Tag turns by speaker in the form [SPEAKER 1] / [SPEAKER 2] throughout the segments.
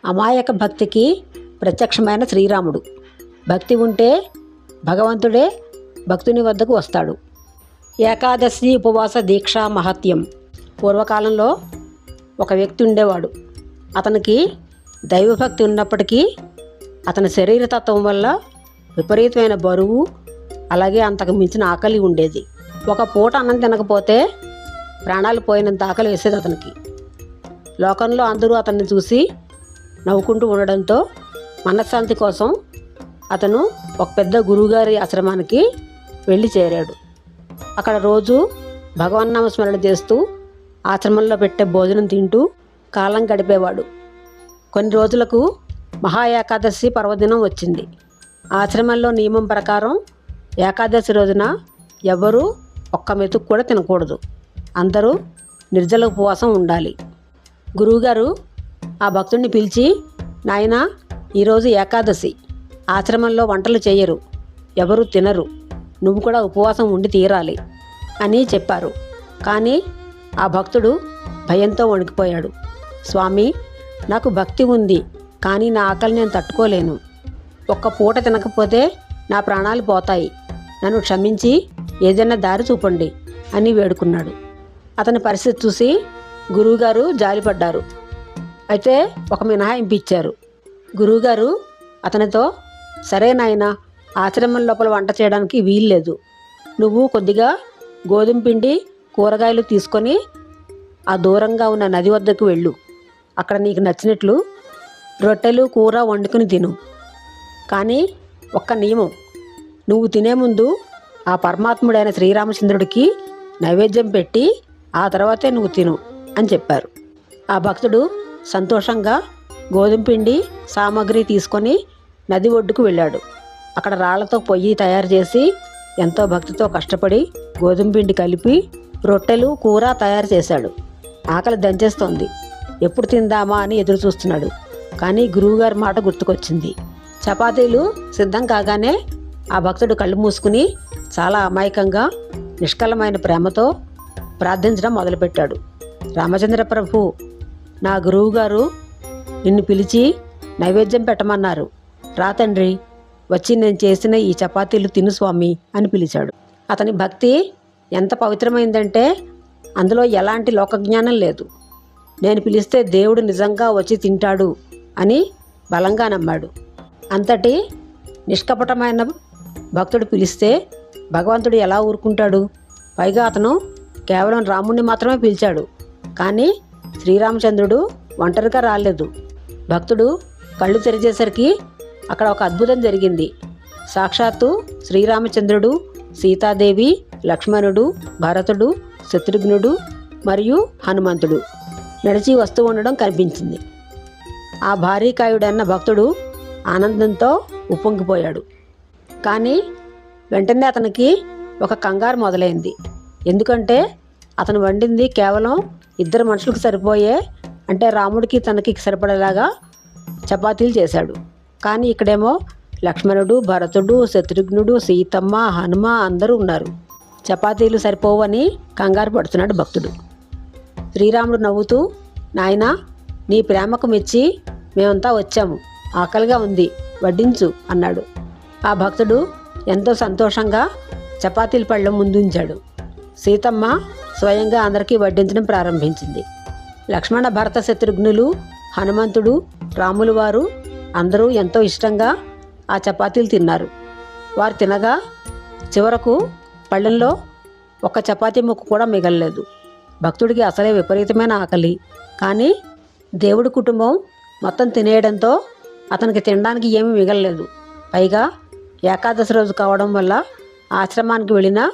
[SPEAKER 1] అమాయక భక్తికి ప్రత్యక్షమైన శ్రీరాముడు. భక్తి ఉంటే భగవంతుడే భక్తుని వద్దకు వస్తాడు. ఏకాదశి ఉపవాస దీక్ష మహత్యం. పూర్వకాలంలో ఒక వ్యక్తి ఉండేవాడు. అతనికి దైవభక్తి ఉన్నప్పటికీ అతని శరీరతత్వం వల్ల విపరీతమైన బరువు, అలాగే అంతకు మించిన ఆకలి ఉండేది. ఒక పూట అన్నం తినకపోతే ప్రాణాలు పోయినంత ఆకలి వేసేది అతనికి. లోకంలో అందరూ అతన్ని చూసి నవ్వుకుంటూ ఉండడంతో మనశ్శాంతి కోసం అతను ఒక పెద్ద గురువుగారి ఆశ్రమానికి వెళ్ళి చేరాడు. అక్కడ రోజు భగవన్నామ స్మరణ చేస్తూ ఆశ్రమంలో పెట్టే భోజనం తింటూ కాలం గడిపేవాడు. కొన్ని రోజులకు మహా ఏకాదశి పర్వదినం వచ్చింది. ఆశ్రమంలో నియమం ప్రకారం ఏకాదశి రోజున ఎవరూ ఒక్క మెతుకు కూడా తినకూడదు. అందరూ నిర్జల ఉపవాసం ఉండాలి. గురువుగారు ఆ భక్తుడిని పిలిచి, నాయనా, ఈరోజు ఏకాదశి, ఆశ్రమంలో వంటలు చేయరు, ఎవరు తినరు, నువ్వు కూడా ఉపవాసం ఉండి తీరాలి అని చెప్పారు. కానీ ఆ భక్తుడు భయంతో వణికిపోయాడు. స్వామి, నాకు భక్తి ఉంది, కానీ నా ఆకలి నేను తట్టుకోలేను. ఒక్క పూట తినకపోతే నా ప్రాణాలు పోతాయి, నన్ను క్షమించి ఏదైనా దారి చూపండి అని వేడుకున్నాడు. అతని పరిస్థితి చూసి గురువుగారు జాలిపడ్డారు. అయితే ఒక మినహాయింపు ఇచ్చారు. గురువుగారు అతనితో, సరే నాయనా, ఆశ్రమం లోపల వంట చేయడానికి వీల్లేదు. నువ్వు కొద్దిగా గోధుమ పిండి, కూరగాయలు తీసుకొని ఆ దూరంగా ఉన్న నది వద్దకు వెళ్ళు. అక్కడ నీకు నచ్చినట్లు రొట్టెలు, కూర వండుకుని తిను. కానీ ఒక్క నియమం, నువ్వు తినే ముందు ఆ పరమాత్ముడైన శ్రీరామచంద్రుడికి నైవేద్యం పెట్టి ఆ తర్వాతే నువ్వు తిను అని చెప్పారు. ఆ భక్తుడు సంతోషంగా గోధుమ పిండి సామాగ్రి తీసుకొని నది ఒడ్డుకు వెళ్ళాడు. అక్కడ రాళ్లతో పొయ్యి తయారు చేసి ఎంతో భక్తితో కష్టపడి గోధుమ పిండి కలిపి రొట్టెలు, కూర తయారు చేశాడు. ఆకలి దంచేస్తోంది. ఎప్పుడు తిందామా అని ఎదురు చూస్తున్నాడు. కానీ గురువుగారి మాట గుర్తుకొచ్చింది. చపాతీలు సిద్ధం కాగానే ఆ భక్తుడు కళ్ళు మూసుకుని చాలా అమాయకంగా, నిష్కలమైన ప్రేమతో ప్రార్థించడం మొదలుపెట్టాడు. రామచంద్ర ప్రభు, నా గురువుగారు నిన్ను పిలిచి నైవేద్యం పెట్టమన్నారు. రా తండ్రి, వచ్చి నేను చేసిన ఈ చపాతీలు తిను స్వామి అని పిలిచాడు. అతని భక్తి ఎంత పవిత్రమైందంటే అందులో ఎలాంటి లోకజ్ఞానం లేదు. నేను పిలిస్తే దేవుడు నిజంగా వచ్చి తింటాడు అని బలంగా నమ్మాడు. అంతటి నిష్కపటమైన భక్తుడు పిలిస్తే భగవంతుడు ఎలా ఊరుకుంటాడు? పైగా అతను కేవలం రాముణ్ణి మాత్రమే పిలిచాడు, కానీ శ్రీరామచంద్రుడు ఒంటరిగా రాలేదు. భక్తుడు కళ్ళు తెరిచేసరికి అక్కడ ఒక అద్భుతం జరిగింది. సాక్షాత్తు శ్రీరామచంద్రుడు, సీతాదేవి, లక్ష్మణుడు, భరతుడు, శత్రుఘ్నుడు మరియు హనుమంతుడు నడిచి వస్తూ ఉండడం కనిపించింది. ఆ భారీకాయుడన్న భక్తుడు ఆనందంతో ఉప్పొంగిపోయాడు. కానీ వెంటనే అతనికి ఒక కంగారు మొదలైంది. ఎందుకంటే అతను వండింది కేవలం 2 మనుషులకు సరిపోయే, అంటే రాముడికి తనకి సరిపడేలాగా చపాతీలు చేశాడు. కానీ ఇక్కడేమో లక్ష్మణుడు, భరతుడు, శత్రుఘ్నుడు, సీతమ్మ, హనుమ అందరూ ఉన్నారు. చపాతీలు సరిపోవని కంగారు పడుతున్నాడు భక్తుడు. శ్రీరాముడు నవ్వుతూ, నాయనా, నీ ప్రేమకు మెచ్చి మేమంతా వచ్చాము, ఆకలిగా ఉంది, వడ్డించు అన్నాడు. ఆ భక్తుడు ఎంతో సంతోషంగా చపాతీల పళ్ళెం ముందుంచాడు. సీతమ్మ స్వయంగా అందరికీ వడ్డించడం ప్రారంభించింది. లక్ష్మణ, భరత, శత్రుఘ్నులు, హనుమంతుడు, రాములు వారు అందరూ ఎంతో ఇష్టంగా ఆ చపాతీలు తిన్నారు. వారు తినగా చివరకు పళ్ళెంలో ఒక్క చపాతీ ముక్క కూడా మిగలలేదు. భక్తుడికి అసలే విపరీతమైన ఆకలి. కానీ దేవుడి కుటుంబం మొత్తం తినేయడంతో అతనికి తినడానికి ఏమీ మిగలలేదు. పైగా ఏకాదశి రోజు కావడం వల్ల ఆశ్రమానికి వెళ్ళినా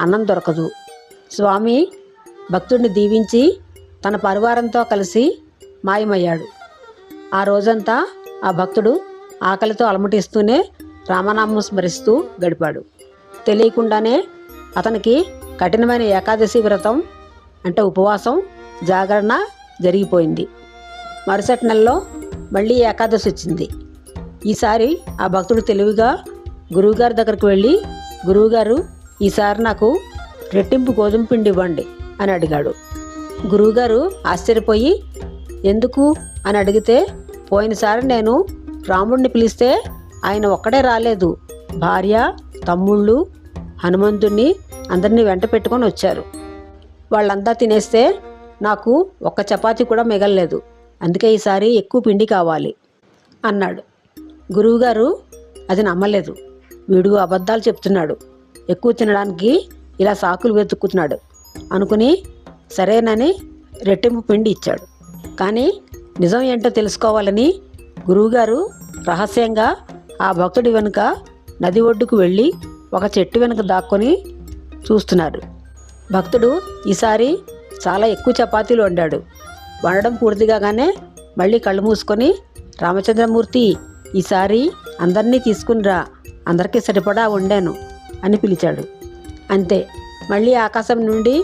[SPEAKER 1] అన్నం దొరకదు. స్వామి భక్తుడిని దీవించి తన పరివారంతో కలిసి మాయమయ్యాడు. ఆ రోజంతా ఆ భక్తుడు ఆకలితో అలమటిస్తూనే రామనామం స్మరిస్తూ గడిపాడు. తెలియకుండానే అతనికి కఠినమైన ఏకాదశి వ్రతం, అంటే ఉపవాసం, జాగరణ జరిగిపోయింది. మరుసటి నెలలో మళ్ళీ ఏకాదశి వచ్చింది. ఈసారి ఆ భక్తుడు తెలివిగా గురువుగారి దగ్గరికి వెళ్ళి, గురువుగారు, ఈసారి నాకు రెట్టింపు గోధుమ పిండి ఇవ్వండి అని అడిగాడు. గురువుగారు ఆశ్చర్యపోయి, ఎందుకు అని అడిగితే, పోయినసారి నేను రాముడిని పిలిస్తే ఆయన ఒక్కడే రాలేదు, భార్య, తమ్ముళ్ళు, హనుమంతుడిని అందరినీ వెంట పెట్టుకొని వచ్చారు. వాళ్ళంతా తినేస్తే నాకు ఒక్క చపాతీ కూడా మిగలలేదు. అందుకే ఈసారి ఎక్కువ పిండి కావాలి అన్నాడు. గురువుగారు అది నమ్మలేదు. వీడు అబద్ధాలు చెప్తున్నాడు, ఎక్కువ తినడానికి ఇలా సాకులు వెతుక్కుతున్నాడు అనుకుని సరేనని రెట్టింపు పిండి ఇచ్చాడు. కానీ నిజం ఏంటో తెలుసుకోవాలని గురువుగారు రహస్యంగా ఆ భక్తుడి వెనుక నది ఒడ్డుకు వెళ్ళి ఒక చెట్టు వెనుక దాక్కొని చూస్తున్నారు. భక్తుడు ఈసారి చాలా ఎక్కువ చపాతీలు వండాడు. వండడం పూర్తి కాగానే మళ్ళీ కళ్ళు మూసుకొని, రామచంద్రమూర్తి, ఈసారి అందరినీ తీసుకునిరా, అందరికీ సరిపడా వండాను అని పిలిచాడు. అంతే, మళ్ళీ ఆకాశం నుండి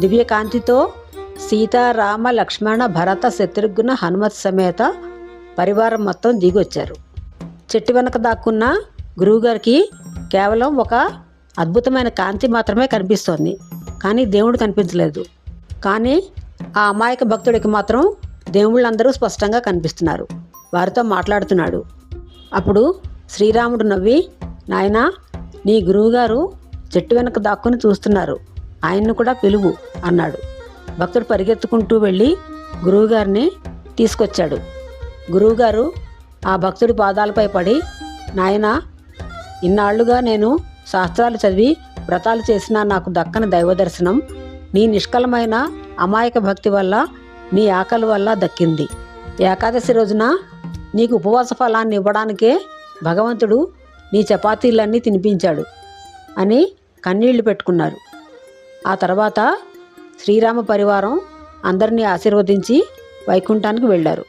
[SPEAKER 1] దివ్యకాంతితో సీత, రామ, లక్ష్మణ, భరత, శత్రుఘ్న, హనుమత్ సమేత పరివారం మొత్తం దిగొచ్చారు. చెట్టు వెనక దాక్కున్న గురువుగారికి కేవలం ఒక అద్భుతమైన కాంతి మాత్రమే కనిపిస్తోంది, కానీ దేవుడు కనిపించలేదు. కానీ ఆ అమాయక భక్తుడికి మాత్రం దేవుళ్ళందరూ స్పష్టంగా కనిపిస్తున్నారు. వారితో మాట్లాడుతున్నాడు. అప్పుడు శ్రీరాముడు నవ్వి, నాయనా, నీ గురువుగారు చెట్టు వెనక దాక్కుని చూస్తున్నారు, ఆయన్ను కూడా పిలువు అన్నాడు. భక్తుడు పరిగెత్తుకుంటూ వెళ్ళి గురువుగారిని తీసుకొచ్చాడు. గురువుగారు ఆ భక్తుడి పాదాలపై పడి, నాయనా, ఇన్నాళ్లుగా నేను శాస్త్రాలు చదివి వ్రతాలు చేసినా నాకు దక్కని దైవ దర్శనం నీ నిష్కలమైన అమాయక భక్తి వల్ల, నీ ఆకలి వల్ల దక్కింది. ఏకాదశి రోజున నీకు ఉపవాస ఫలాన్ని ఇవ్వడానికే భగవంతుడు నీ చపాతీలన్నీ తినిపించాడు అని కన్నీళ్లు పెట్టుకున్నారు. ఆ తర్వాత శ్రీరామ పరివారం అందరినీ ఆశీర్వదించి వైకుంఠానికి వెళ్ళారు.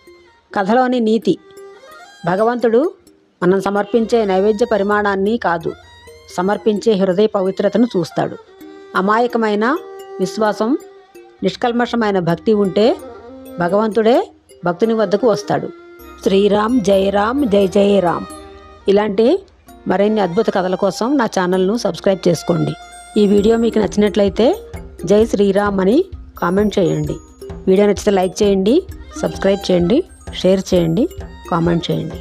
[SPEAKER 1] కథలోని నీతి: భగవంతుడు మనం సమర్పించే నైవేద్య పరిమాణాన్ని కాదు, సమర్పించే హృదయ పవిత్రతను చూస్తాడు. అమాయకమైన విశ్వాసం, నిష్కల్మషమైన భక్తి ఉంటే భగవంతుడే భక్తుని వద్దకు వస్తాడు. శ్రీరామ్ జై రామ్, జై జై రామ్. ఇలాంటి మరిన్ని అద్భుత కథల కోసం నా ఛానల్ను సబ్స్క్రైబ్ చేసుకోండి. ఈ వీడియో మీకు నచ్చినట్లయితే జై శ్రీరామ్ అని కామెంట్ చేయండి. వీడియో నచ్చితే లైక్ చేయండి, సబ్స్క్రైబ్ చేయండి, షేర్ చేయండి, కామెంట్ చేయండి.